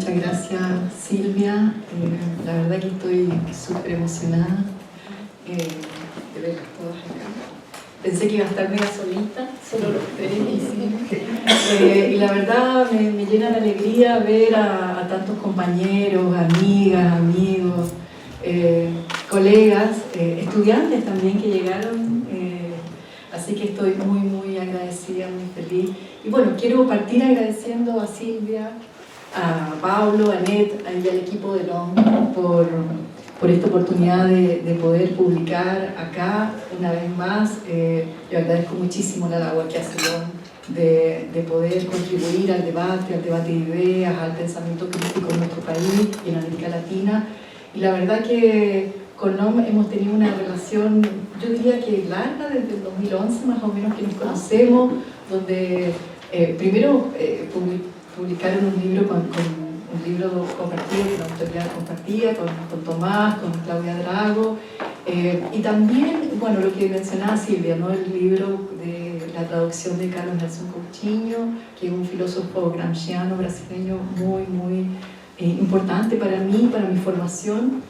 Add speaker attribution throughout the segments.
Speaker 1: Muchas gracias, Silvia. La verdad que estoy súper emocionada de verlas todas acá. Pensé que iba a estar mega solita, solo los tres, y la verdad me llena de alegría ver a tantos compañeros, amigas, amigos, colegas, estudiantes también que llegaron, así que estoy muy agradecida, muy feliz. Y bueno, quiero partir agradeciendo a Silvia, a Pablo, a Net, y al equipo de LOM por esta oportunidad de poder publicar acá una vez más. Yo agradezco muchísimo la labor que hace LOM de poder contribuir al debate de ideas, al pensamiento crítico en nuestro país y en América Latina. Y la verdad que con LOM hemos tenido una relación, yo diría que larga, desde el 2011 más o menos que nos conocemos, donde primero publicaron un libro un libro compartido, una autoría compartida con Tomás, con Claudia Drago, y también, bueno, lo que mencionaba Silvia, ¿no? El libro de la traducción de Carlos Nelson Coutinho, que es un filósofo gramsciano brasileño muy importante para mí, para mi formación.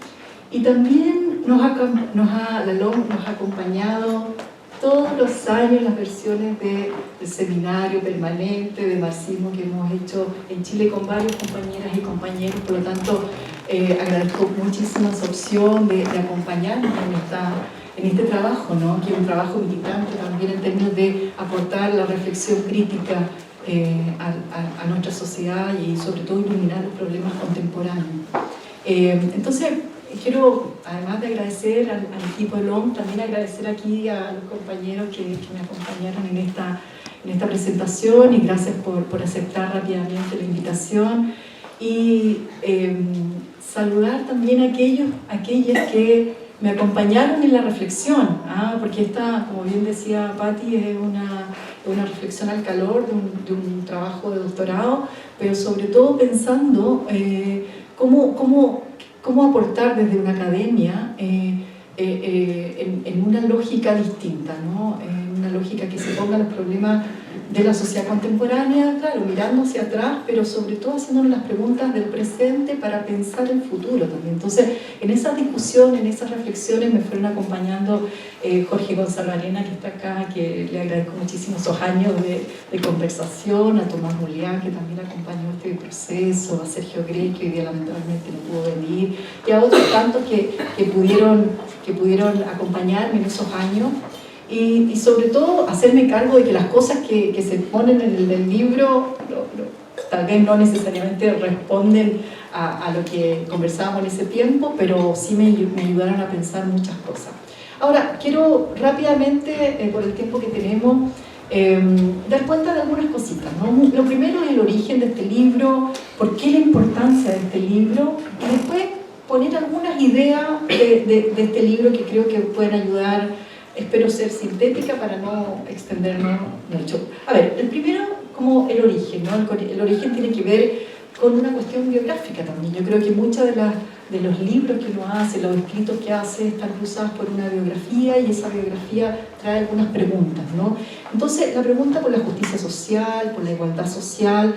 Speaker 1: Y también la LOM nos ha acompañado todos los años las versiones del seminario permanente de marxismo que hemos hecho en Chile con varios compañeras y compañeros. Por lo tanto, agradezco muchísimo esa opción de acompañarnos en este trabajo, ¿no? Que es un trabajo militante también en términos de aportar la reflexión crítica a nuestra sociedad y sobre todo iluminar los problemas contemporáneos. Entonces, quiero, además de agradecer al equipo de LOM, también agradecer aquí a los compañeros que me acompañaron en esta presentación, y gracias por aceptar rápidamente la invitación, y saludar también a aquellas que me acompañaron en la reflexión, porque esta, como bien decía Patti, es una reflexión al calor de un trabajo de doctorado, pero sobre todo pensando cómo aportar desde una academia en una lógica distinta, ¿no? En una lógica que se ponga los problemas de la sociedad contemporánea, claro, mirando hacia atrás, pero sobre todo haciéndonos las preguntas del presente para pensar el futuro también. Entonces, en esa discusión, en esas reflexiones me fueron acompañando Jorge Gonzalo Arena, que está acá, que le agradezco muchísimo esos años de conversación, a Tomás Julián, que también acompañó este proceso, a Sergio Grey, que hoy día lamentablemente no pudo venir, y a otros tantos que pudieron acompañarme en esos años. Y sobre todo hacerme cargo de que las cosas que se ponen en el libro tal vez no necesariamente responden a lo que conversábamos en ese tiempo, pero sí me ayudaron a pensar muchas cosas. Ahora, quiero rápidamente, por el tiempo que tenemos, dar cuenta de algunas cositas, ¿no? Lo primero es el origen de este libro, por qué la importancia de este libro, y después poner algunas ideas de este libro que creo que pueden ayudar. Espero ser sintética para no extendernos mucho. A ver, el primero, como el origen, ¿no? El origen tiene que ver con una cuestión biográfica también. Yo creo que muchos de los libros que uno hace, los escritos que hace, están cruzados por una biografía, y esa biografía trae algunas preguntas, ¿no? Entonces, la pregunta por la justicia social, por la igualdad social,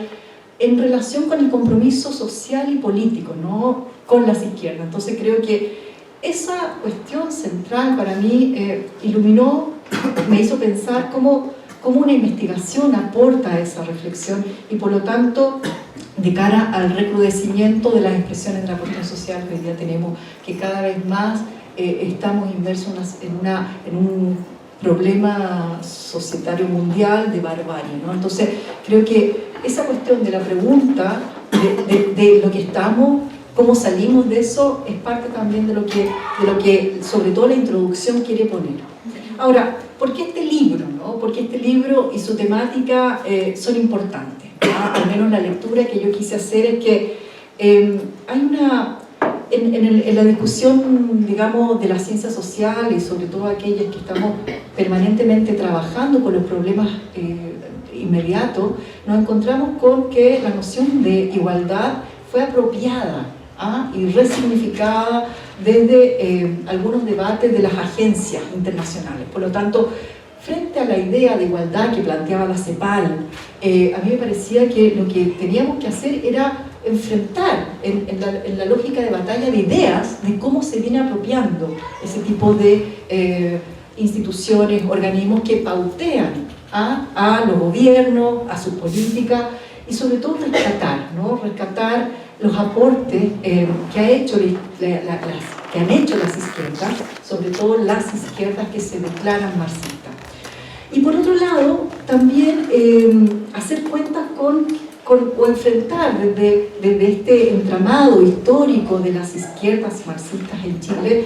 Speaker 1: en relación con el compromiso social y político, ¿no? Con las izquierdas. Entonces, creo que esa cuestión central para mí iluminó, me hizo pensar cómo una investigación aporta a esa reflexión, y por lo tanto, de cara al recrudecimiento de las expresiones de la cuestión social que hoy día tenemos, que cada vez más estamos inmersos en un problema societario mundial de barbarie, ¿no? Entonces, creo que esa cuestión de la pregunta de lo que estamos, cómo salimos de eso, es parte también de lo que sobre todo la introducción quiere poner. Ahora, ¿por qué este libro, no? ¿Por qué este libro y su temática son importantes? Al menos la lectura que yo quise hacer es que hay una... En la discusión, digamos, de las ciencias sociales, sobre todo aquellas que estamos permanentemente trabajando con los problemas inmediatos, nos encontramos con que la noción de igualdad fue apropiada y resignificada desde algunos debates de las agencias internacionales. Por lo tanto, frente a la idea de igualdad que planteaba la CEPAL, a mí me parecía que lo que teníamos que hacer era enfrentar en la lógica de batalla de ideas de cómo se viene apropiando ese tipo de instituciones, organismos que pautean a los gobiernos, a sus políticas, y sobre todo rescatar, ¿no? Rescatar los aportes que han hecho las izquierdas, sobre todo las izquierdas que se declaran marxistas. Y por otro lado, también hacer cuentas o enfrentar desde este entramado histórico de las izquierdas marxistas en Chile,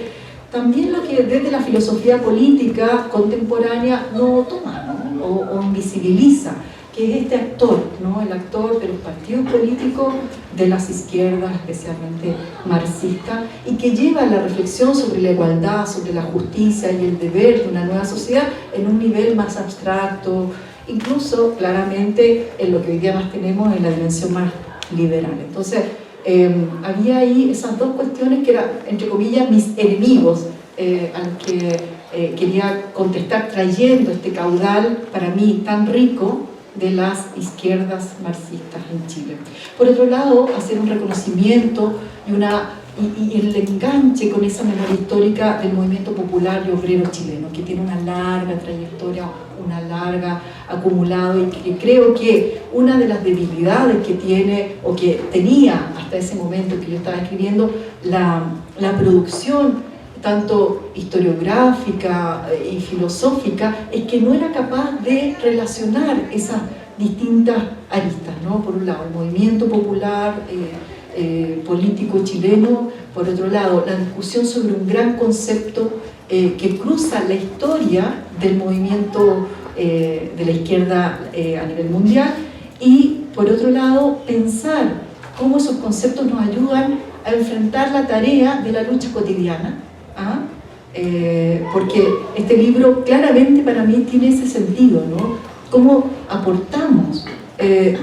Speaker 1: también lo que desde la filosofía política contemporánea no toma, ¿no? o invisibiliza, que es este actor, ¿no? El actor de los partidos políticos, de las izquierdas, especialmente marxistas, y que lleva la reflexión sobre la igualdad, sobre la justicia y el deber de una nueva sociedad en un nivel más abstracto, incluso claramente en lo que hoy día más tenemos en la dimensión más liberal. Entonces, había ahí esas dos cuestiones que eran, entre comillas, mis enemigos, a los que quería contestar trayendo este caudal, para mí, tan rico, de las izquierdas marxistas en Chile. Por otro lado, hacer un reconocimiento y el enganche con esa memoria histórica del movimiento popular y obrero chileno, que tiene una larga trayectoria, una larga acumulado, y que creo que una de las debilidades que tiene, o que tenía hasta ese momento que yo estaba escribiendo, la producción tanto historiográfica y filosófica, es que no era capaz de relacionar esas distintas aristas, ¿no? Por un lado, el movimiento popular político chileno, por otro lado, la discusión sobre un gran concepto que cruza la historia del movimiento de la izquierda a nivel mundial, y por otro lado, pensar cómo esos conceptos nos ayudan a enfrentar la tarea de la lucha cotidiana. Porque este libro claramente para mí tiene ese sentido, ¿no? Cómo aportamos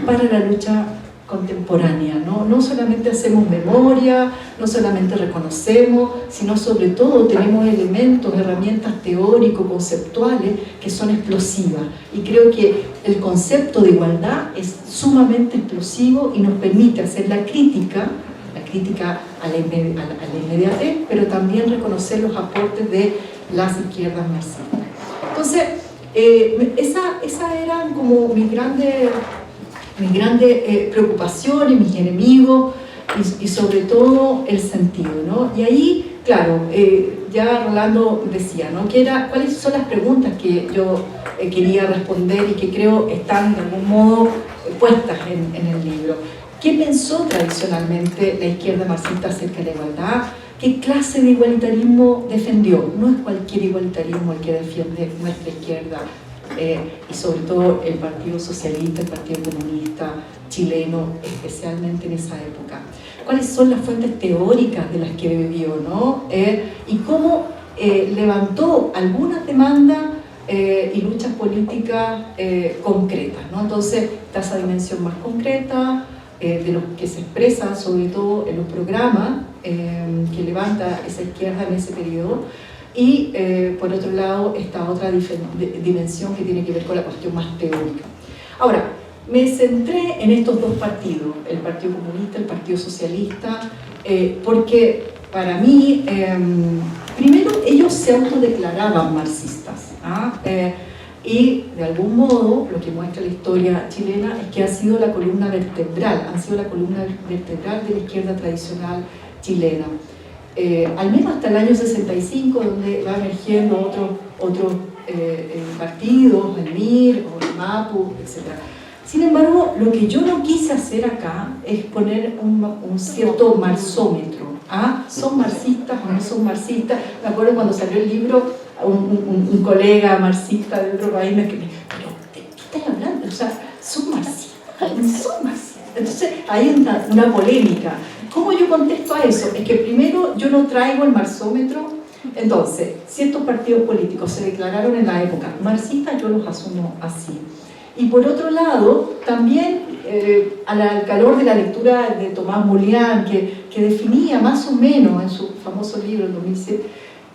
Speaker 1: para la lucha contemporánea, ¿no? No solamente hacemos memoria, no solamente reconocemos, sino sobre todo tenemos elementos, herramientas teórico-conceptuales que son explosivas. Y creo que el concepto de igualdad es sumamente explosivo y nos permite hacer la crítica a la inmediatez, pero también reconocer los aportes de las izquierdas marxistas. Entonces, esas eran como mis grandes preocupaciones, mis enemigos, y sobre todo el sentido, ¿no? Y ahí, claro, ya Rolando decía, ¿no? ¿Cuáles son las preguntas que yo quería responder y que creo están de algún modo puestas en el libro? ¿Qué pensó tradicionalmente la izquierda marxista acerca de la igualdad? ¿Qué clase de igualitarismo defendió? No es cualquier igualitarismo el que defiende nuestra izquierda, y sobre todo el Partido Socialista, el Partido Comunista chileno, especialmente en esa época. ¿Cuáles son las fuentes teóricas de las que bebió, ¿no? Y cómo levantó algunas demandas y luchas políticas concretas, ¿no? Entonces, está esa dimensión más concreta, de lo que se expresa sobre todo en los programas que levanta esa izquierda en ese periodo, y por otro lado esta otra dimensión que tiene que ver con la cuestión más teórica. Ahora, me centré en estos dos partidos, el Partido Comunista, el Partido Socialista, porque para mí, primero, ellos se autodeclaraban marxistas, y de algún modo lo que muestra la historia chilena es que han sido la columna vertebral de la izquierda tradicional chilena, al menos hasta el año 65, donde va emergiendo otros partidos, el MIR o el MAPU, etc. Sin embargo, lo que yo no quise hacer acá es poner un cierto marxómetro. ¿Son marxistas o no son marxistas? Me acuerdo cuando salió el libro, un colega marxista de otro país me escribió, ¿pero de qué estás hablando? O sea, ¿son marxistas? ¿No son marxistas? Entonces hay una polémica. ¿Cómo yo contesto a eso? Es que primero yo no traigo el marxómetro. Entonces, si estos partidos políticos se declararon en la época marxistas, yo los asumo así. Y por otro lado, también al calor de la lectura de Tomás Molián, que definía más o menos en su famoso libro, en 2007,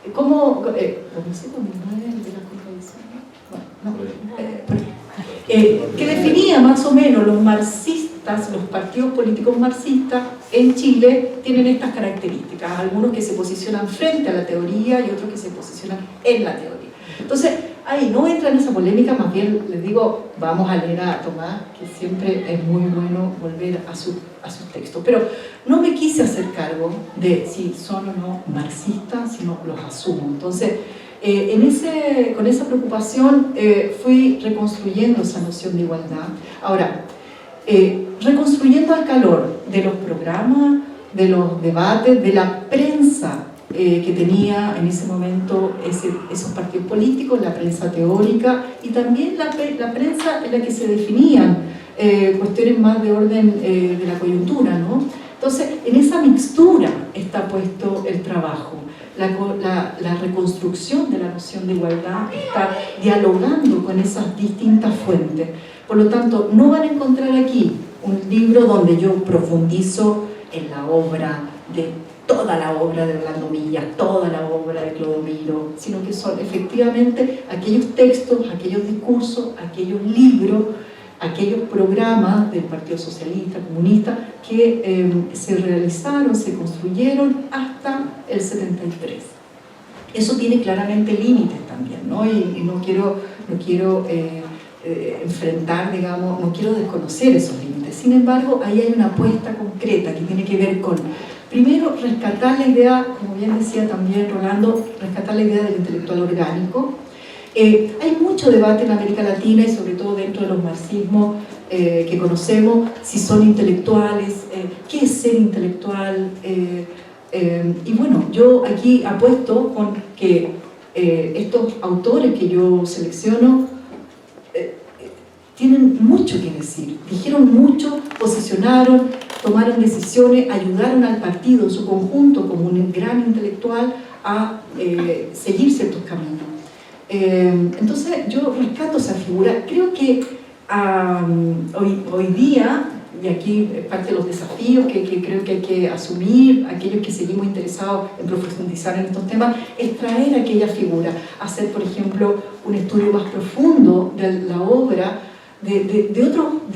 Speaker 1: ¿2007 o 2009, de la contradicción? Bueno, no, que definía más o menos los marxistas, los partidos políticos marxistas en Chile tienen estas características, algunos que se posicionan frente a la teoría y otros que se posicionan en la teoría. Entonces, ahí no entra en esa polémica, más bien les digo, vamos a leer a Tomás, que siempre es muy bueno volver a sus textos. Pero no me quise hacer cargo de si son o no marxistas, sino los asumo. Entonces, con esa preocupación fui reconstruyendo esa noción de igualdad. Ahora, reconstruyendo al calor de los programas, de los debates, de la prensa que tenía en ese momento esos partidos políticos, la prensa teórica y también la prensa en la que se definían cuestiones más de orden de la coyuntura, ¿no? Entonces, en esa mixtura está puesto el trabajo. La reconstrucción de la noción de igualdad está dialogando con esas distintas fuentes. Por lo tanto, no van a encontrar aquí un libro donde yo profundizo en la obra de toda la obra de Orlando Millas, toda la obra de Clodomiro, sino que son efectivamente aquellos textos, aquellos discursos, aquellos libros, aquellos programas del Partido Socialista, Comunista, que se realizaron, se construyeron hasta el 73. Eso tiene claramente límites también, ¿no? Y no quiero enfrentar, digamos, no quiero desconocer esos límites. Sin embargo, ahí hay una apuesta concreta que tiene que ver con, primero, rescatar la idea, como bien decía también Rolando, rescatar la idea del intelectual orgánico. Hay mucho debate en América Latina y sobre todo dentro de los marxismos que conocemos, si son intelectuales, qué es ser intelectual. Y bueno, yo aquí apuesto con que estos autores que yo selecciono tienen mucho que decir, dijeron mucho, posicionaron, tomaron decisiones, ayudaron al partido en su conjunto como un gran intelectual a seguir ciertos caminos. Entonces yo rescato esa figura. Creo que hoy día, y aquí es parte de los desafíos que creo que hay que asumir, aquellos que seguimos interesados en profundizar en estos temas, es traer aquella figura, hacer por ejemplo un estudio más profundo de la obra de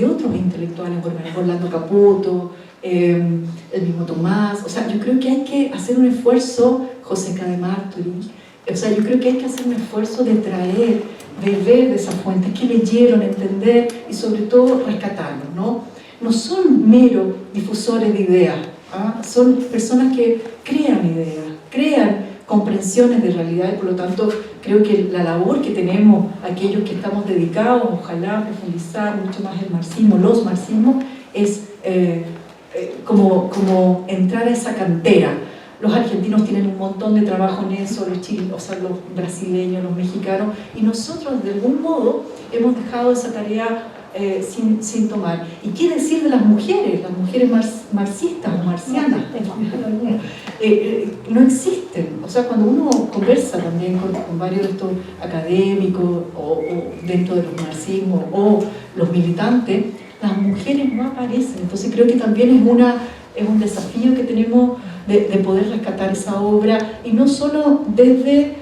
Speaker 1: otros intelectuales, Orlando Caputo, el mismo Tomás. O sea, yo creo que hay que hacer un esfuerzo, José K. de Martori. O sea, yo creo que hay que hacer un esfuerzo de traer, de ver de esas fuentes que leyeron, entender y sobre todo rescatarlos, ¿no? No son meros difusores de ideas, ¿ah? Son personas que crean ideas, crean comprensiones de realidad y por lo tanto creo que la labor que tenemos aquellos que estamos dedicados, ojalá a profundizar mucho más el marxismo, los marxismos, es como entrar a esa cantera. Los argentinos tienen un montón de trabajo en eso, los chilenos, o sea, los brasileños, los mexicanos, y nosotros de algún modo hemos dejado esa tarea sin tomar. ¿Y qué decir de las mujeres marxistas o marxianas? No existen. O sea, cuando uno conversa también con varios de estos académicos o dentro de los marxismos o los militantes, las mujeres no aparecen. Entonces creo que también es un desafío que tenemos de poder rescatar esa obra, y no solo desde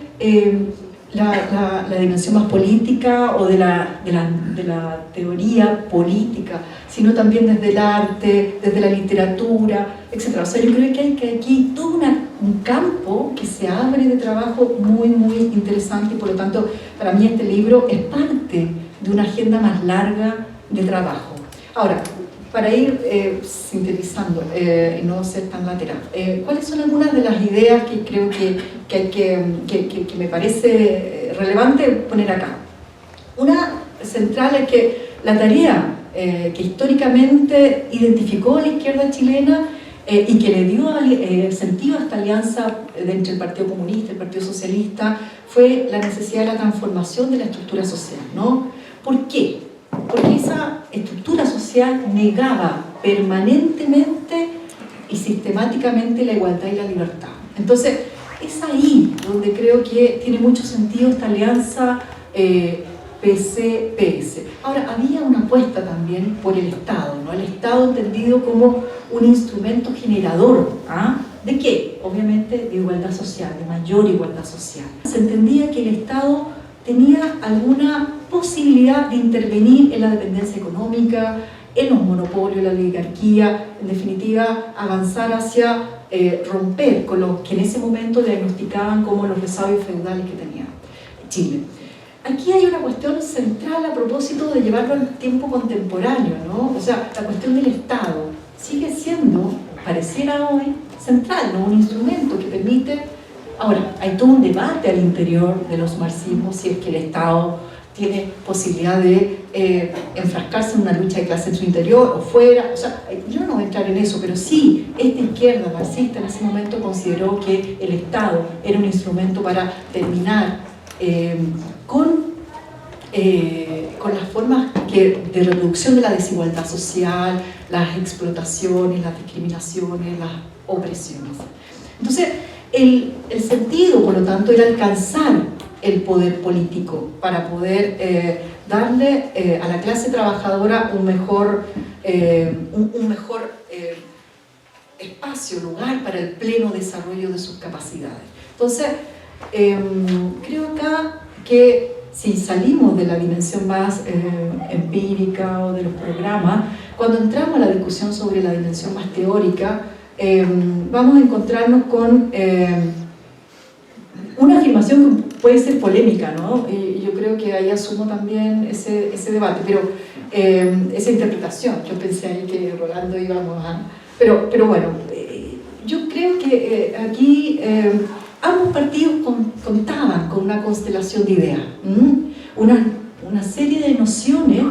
Speaker 1: la dimensión más política o de la teoría política, sino también desde el arte, desde la literatura, etc. O sea, yo creo que hay aquí todo un campo que se abre de trabajo muy, muy interesante, y por lo tanto, para mí este libro es parte de una agenda más larga de trabajo. Ahora, para ir sintetizando y no ser tan lateral, ¿cuáles son algunas de las ideas que creo que me parece relevante poner acá? Una central es que la tarea que históricamente identificó la izquierda chilena y que le dio sentido a esta alianza entre el Partido Comunista y el Partido Socialista fue la necesidad de la transformación de la estructura social, ¿no? ¿Por qué? Porque esa estructura social negaba permanentemente y sistemáticamente la igualdad y la libertad. Entonces, es ahí donde creo que tiene mucho sentido esta alianza PC-PS. Ahora, había una apuesta también por el Estado, ¿no? El Estado entendido como un instrumento generador, ¿ah? ¿De qué? Obviamente de igualdad social, de mayor igualdad social. Se entendía que el Estado tenía alguna posibilidad de intervenir en la dependencia económica, en los monopolios, la oligarquía, en definitiva avanzar hacia romper con lo que en ese momento diagnosticaban como los resabios feudales que tenía Chile. Aquí hay una cuestión central a propósito de llevarlo al tiempo contemporáneo, ¿no? O sea, la cuestión del Estado sigue siendo, pareciera hoy, central, ¿no? Un instrumento que permite... Ahora, hay todo un debate al interior de los marxismos si es que el Estado tiene posibilidad de enfrascarse en una lucha de clase en su interior o fuera. O sea, yo no voy a entrar en eso, pero sí, esta izquierda marxista en ese momento consideró que el Estado era un instrumento para terminar con las formas de reducción de la desigualdad social, las explotaciones, las discriminaciones, las opresiones. Entonces, el sentido, por lo tanto, era alcanzar el poder político para poder darle a la clase trabajadora un mejor espacio, lugar para el pleno desarrollo de sus capacidades. Entonces, creo acá que si salimos de la dimensión más empírica o de los programas, cuando entramos a la discusión sobre la dimensión más teórica, vamos a encontrarnos con una afirmación que puede ser polémica, ¿no? Y yo creo que ahí asumo también ese debate, pero esa interpretación. Yo pensé ahí que Rolando íbamos a... Pero bueno, yo creo que aquí ambos partidos contaban con una constelación de ideas, una serie de nociones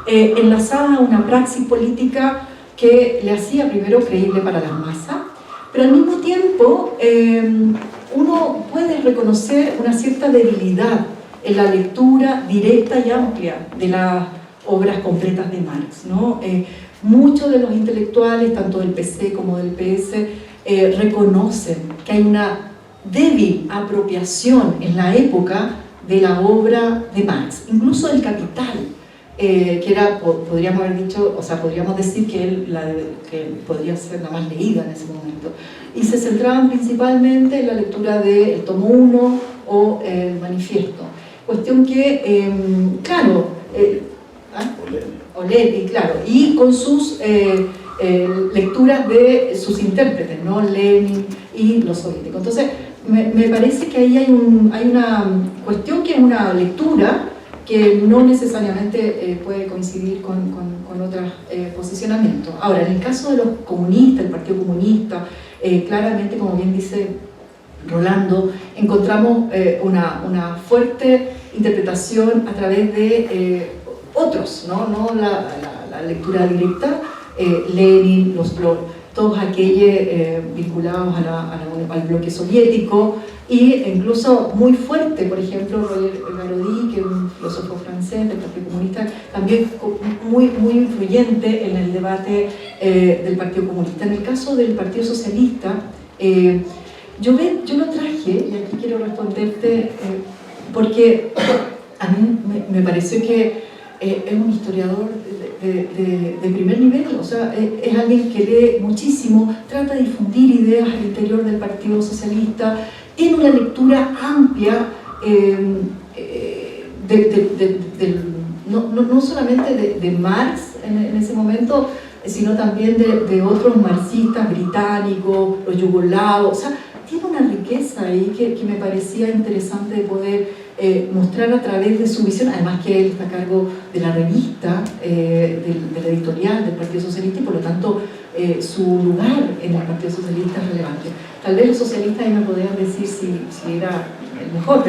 Speaker 1: enlazadas a una praxis política que le hacía primero creíble para las masas, pero al mismo tiempo uno puede reconocer una cierta debilidad en la lectura directa y amplia de las obras completas de Marx, ¿no? Muchos de los intelectuales, tanto del PC como del PS, reconocen que hay una débil apropiación en la época de la obra de Marx, incluso del Capital, que era, podríamos haber dicho, o sea, podríamos decir que podría ser la más leída en ese momento, y se centraban principalmente en la lectura del tomo 1 o el manifiesto, cuestión que, claro, Lenin, claro, y con sus lecturas de sus intérpretes, ¿no? Lenin y los soviéticos. Entonces, me parece que ahí hay una cuestión que es una lectura que no necesariamente puede coincidir con otros posicionamientos. Ahora, en el caso de los comunistas, el Partido Comunista, claramente, como bien dice Rolando, encontramos una fuerte interpretación a través de otros, no la lectura directa, Lenin, todos aquellos vinculados al bloque soviético, e incluso muy fuerte, por ejemplo, Roger Garaudy, que es un filósofo francés del Partido Comunista, también muy influyente en el debate del Partido Comunista. En el caso del Partido Socialista, yo lo traje, y aquí quiero responderte, porque a mí me pareció que es un historiador de primer nivel, o sea, es alguien que lee muchísimo, trata de difundir ideas al interior del Partido Socialista, tiene una lectura amplia, no solamente de Marx en ese momento, sino también de otros marxistas británicos, los yugoslavos. O sea, tiene una riqueza ahí que me parecía interesante de poder mostrar a través de su visión, además que él está a cargo de la revista, de la editorial del Partido Socialista, y por lo tanto su lugar en el Partido Socialista es relevante. Tal vez los socialistas ahí me podrían decir si era el mejor,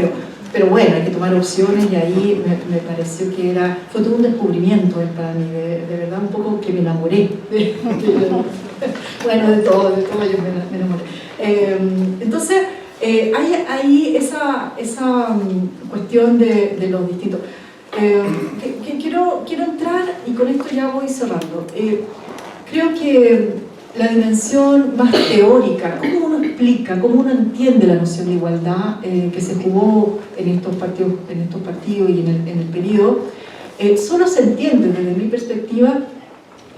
Speaker 1: pero bueno, hay que tomar opciones, y ahí me pareció que fue todo un descubrimiento para mí, de verdad, un poco que me enamoré. Bueno, de todo yo me enamoré. Entonces, hay esa cuestión de los distintos. Quiero entrar, y con esto ya voy cerrando. Creo que la dimensión más teórica, cómo uno explica, cómo uno entiende la noción de igualdad que se jugó en estos partidos y en el periodo, solo se entiende desde mi perspectiva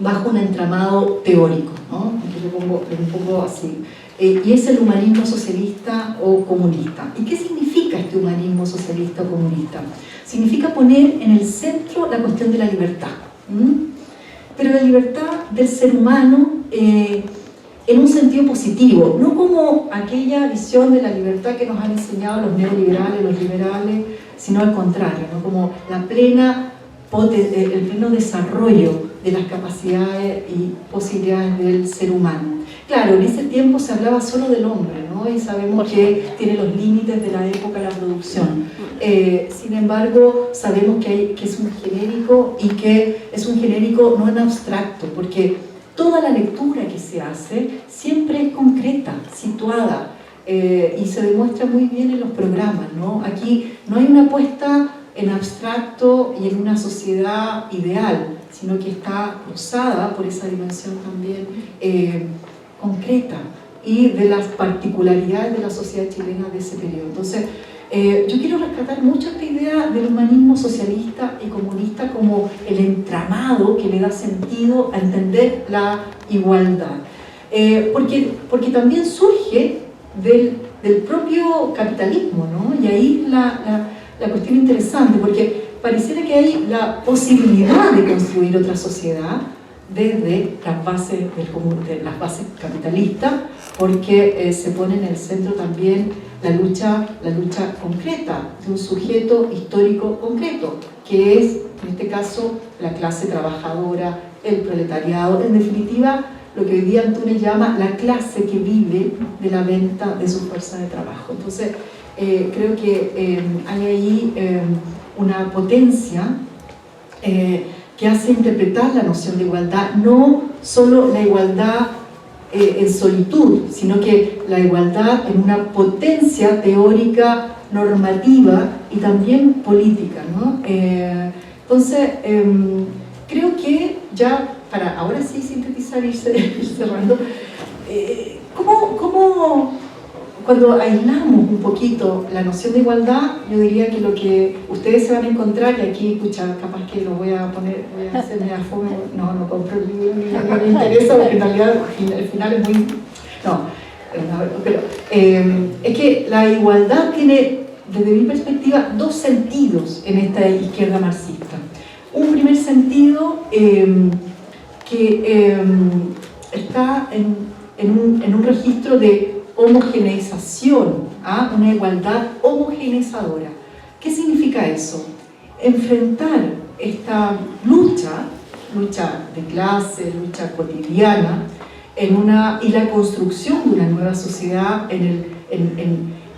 Speaker 1: bajo un entramado teórico, ¿no? Que yo pongo un poco así. Y es el humanismo socialista o comunista. ¿Y qué significa este humanismo socialista o comunista? significa poner en el centro la cuestión de la libertad. Pero la libertad del ser humano en un sentido positivo, no como aquella visión de la libertad que nos han enseñado los neoliberales, los liberales, sino al contrario, ¿no? Como el pleno desarrollo de las capacidades y posibilidades del ser humano. Claro, en ese tiempo se hablaba solo del hombre, ¿no? Y sabemos que tiene los límites de la época de la producción. Sin embargo, sabemos que es un genérico y que es un genérico no en abstracto, porque toda la lectura que se hace siempre es concreta, situada, y se demuestra muy bien en los programas, ¿no? Aquí no hay una apuesta en abstracto y en una sociedad ideal, sino que está cruzada por esa dimensión también concreta y de las particularidades de la sociedad chilena de ese periodo. Entonces, yo quiero rescatar mucho esta idea del humanismo socialista y comunista como el entramado que le da sentido a entender la igualdad. Porque también surge del propio capitalismo, ¿no? Y ahí la cuestión interesante, porque pareciera que hay la posibilidad de construir otra sociedad desde las bases de las bases capitalistas, porque se pone en el centro también la lucha concreta de un sujeto histórico concreto, que es, en este caso, la clase trabajadora, el proletariado, en definitiva, lo que hoy día Antunes llama la clase que vive de la venta de su fuerza de trabajo. Entonces, creo que hay ahí una potencia que hace interpretar la noción de igualdad, no solo la igualdad en solitud, sino que la igualdad en una potencia teórica, normativa y también política, ¿no? Entonces, creo que ya para ahora sí sintetizar y ir cerrando, ¿cómo cuando aislamos un poquito la noción de igualdad, yo diría que lo que ustedes se van a encontrar, y aquí, pucha, capaz que lo voy a hacerme a fome, no compro el libro, no me interesa, porque en realidad el final es muy... pero es que la igualdad tiene, desde mi perspectiva, dos sentidos en esta izquierda marxista. Un primer sentido que está en un registro de homogeneización, una igualdad homogeneizadora. ¿Qué significa eso? Enfrentar esta lucha de clase, lucha cotidiana, y la construcción de una nueva sociedad en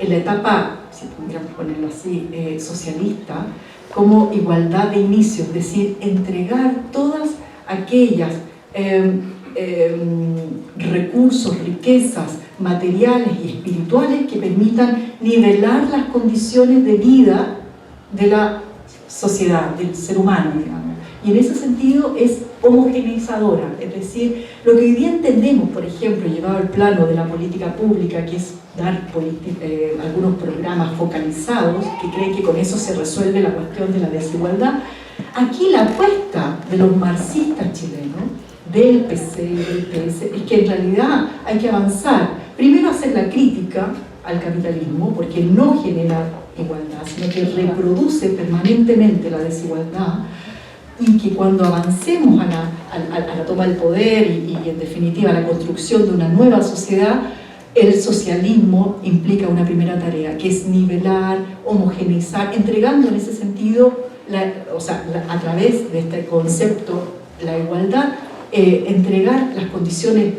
Speaker 1: la etapa, si pudiéramos ponerlo así, socialista, como igualdad de inicio, es decir, entregar todas aquellas recursos, riquezas materiales y espirituales que permitan nivelar las condiciones de vida de la sociedad, del ser humano, digamos. Y en ese sentido es homogeneizadora, es decir, lo que hoy día entendemos, por ejemplo, llevado al plano de la política pública, que es dar algunos programas focalizados, que creen que con eso se resuelve la cuestión de la desigualdad. Aquí la apuesta de los marxistas chilenos, del PC y del PS, es que en realidad hay que avanzar. Primero hacer la crítica al capitalismo, porque no genera igualdad, sino que reproduce permanentemente la desigualdad, y que cuando avancemos a la toma del poder y en definitiva a la construcción de una nueva sociedad, el socialismo implica una primera tarea, que es nivelar, homogeneizar, entregando en ese sentido, a través de este concepto, la igualdad, entregar las condiciones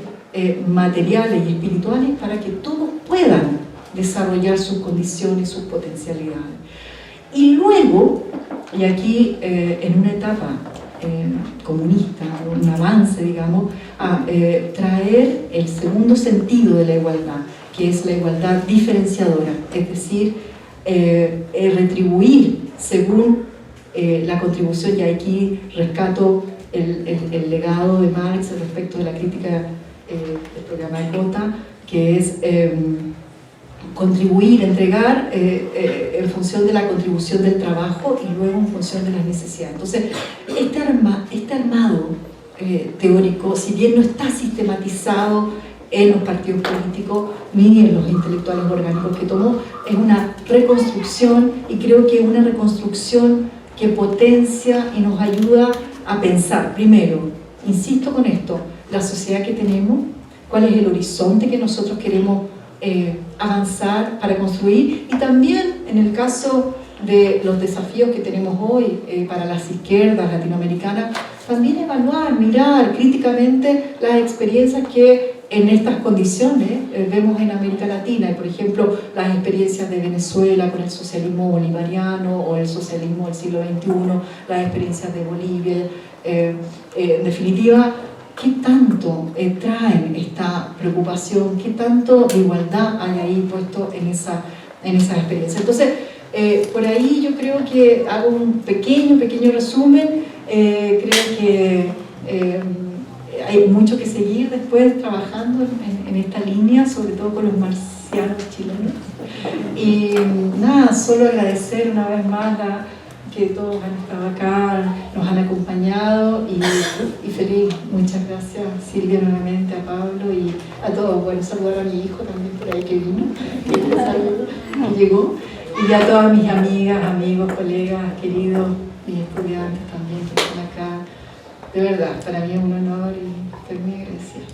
Speaker 1: materiales y espirituales para que todos puedan desarrollar sus condiciones, sus potencialidades. Y luego, y aquí en una etapa comunista, un avance, digamos, a traer el segundo sentido de la igualdad, que es la igualdad diferenciadora, es decir, retribuir según la contribución, y aquí rescato el legado de Marx respecto de la crítica del programa de Cota, que es contribuir, entregar en función de la contribución del trabajo y luego en función de las necesidades. Entonces, este armado teórico, si bien no está sistematizado en los partidos políticos ni en los intelectuales orgánicos que tomó. Es una reconstrucción y creo que es una reconstrucción que potencia y nos ayuda a pensar, primero, insisto con esto, la sociedad que tenemos, cuál es el horizonte que nosotros queremos avanzar para construir, y también en el caso de los desafíos que tenemos hoy para las izquierdas latinoamericanas, también evaluar, mirar críticamente las experiencias que en estas condiciones vemos en América Latina, y por ejemplo las experiencias de Venezuela con el socialismo bolivariano o el socialismo del siglo XXI, las experiencias de Bolivia, en definitiva, ¿qué tanto traen esta preocupación? ¿Qué tanto de igualdad hay ahí puesto en esa experiencia? Entonces, por ahí yo creo que hago un pequeño resumen. Creo que hay mucho que seguir después trabajando en esta línea, sobre todo con los marcianos chilenos. Y nada, solo agradecer una vez más que todos han estado acá, nos han acompañado y feliz. Muchas gracias, Silvia, nuevamente, a Pablo y a todos. Bueno, saludar a mi hijo también por ahí que vino, que llegó, y a todas mis amigas, amigos, colegas, queridos, mis estudiantes también que están acá. De verdad, para mí es un honor y estoy muy agradecida.